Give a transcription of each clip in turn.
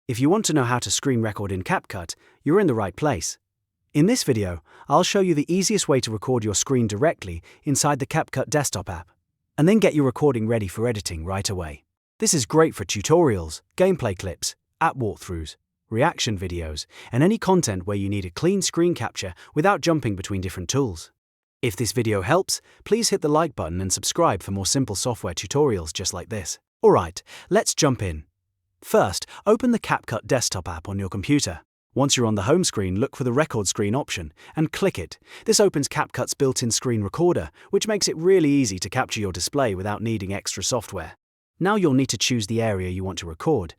If you want to know how to screen record in CapCut, you're in the right place. In this video, I'll show you the easiest way to record your screen directly inside the CapCut desktop app, and then get your recording ready for editing right away. This is great for tutorials, gameplay clips, app walkthroughs, reaction videos, and any content where you need a clean screen capture without jumping between different tools. If this video helps, please hit the like button and subscribe for more simple software tutorials just like this. Alright, let's jump in. First, open the CapCut desktop app on your computer. Once you're on the home screen, look for the record screen option and click it. This opens CapCut's built-in screen recorder, which makes it really easy to capture your display without needing extra software. Now you'll need to choose the area you want to record.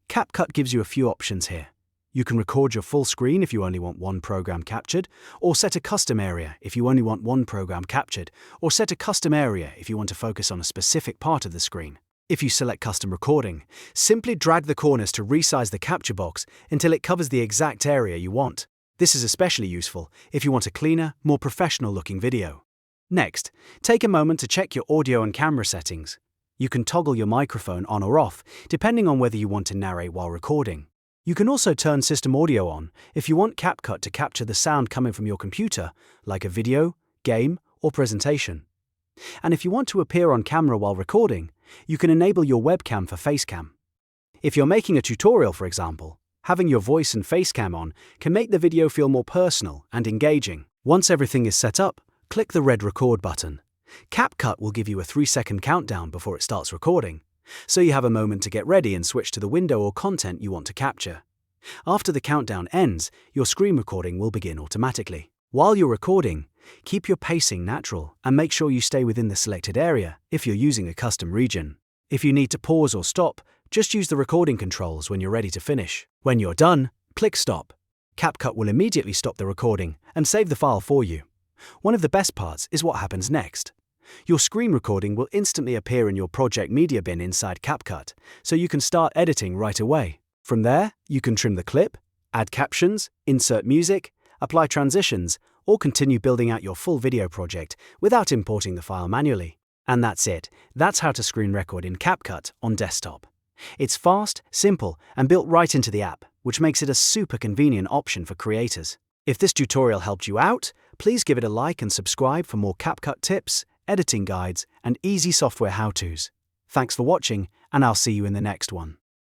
CapCut gives you a few options here. You can record your full screen if you only want one program captured, or set a custom area if you only want one program captured, or set a custom area if you want to focus on a specific part of the screen. If you select Custom Recording, simply drag the corners to resize the capture box until it covers the exact area you want. This is especially useful if you want a cleaner, more professional-looking video. Next, take a moment to check your audio and camera settings. You can toggle your microphone on or off, depending on whether you want to narrate while recording. You can also turn system audio on if you want CapCut to capture the sound coming from your computer, like a video, game, or presentation. And if you want to appear on camera while recording, you can enable your webcam for facecam. If you're making a tutorial, for example, having your voice and facecam on can make the video feel more personal and engaging. Once everything is set up, click the red record button. CapCut will give you a 3-second countdown before it starts recording, so you have a moment to get ready and switch to the window or content you want to capture. After the countdown ends, your screen recording will begin automatically. While you're recording, keep your pacing natural and make sure you stay within the selected area if you're using a custom region. If you need to pause or stop, just use the recording controls when you're ready to finish. When you're done, click Stop. CapCut will immediately stop the recording and save the file for you. One of the best parts is what happens next. Your screen recording will instantly appear in your project media bin inside CapCut, so you can start editing right away. From there, you can trim the clip, add captions, insert music, apply transitions, or continue building out your full video project without importing the file manually. And that's it. That's how to screen record in CapCut on desktop. It's fast, simple, and built right into the app, which makes it a super convenient option for creators. If this tutorial helped you out, please give it a like and subscribe for more CapCut tips, editing guides, and easy software how-tos. Thanks for watching, and I'll see you in the next one.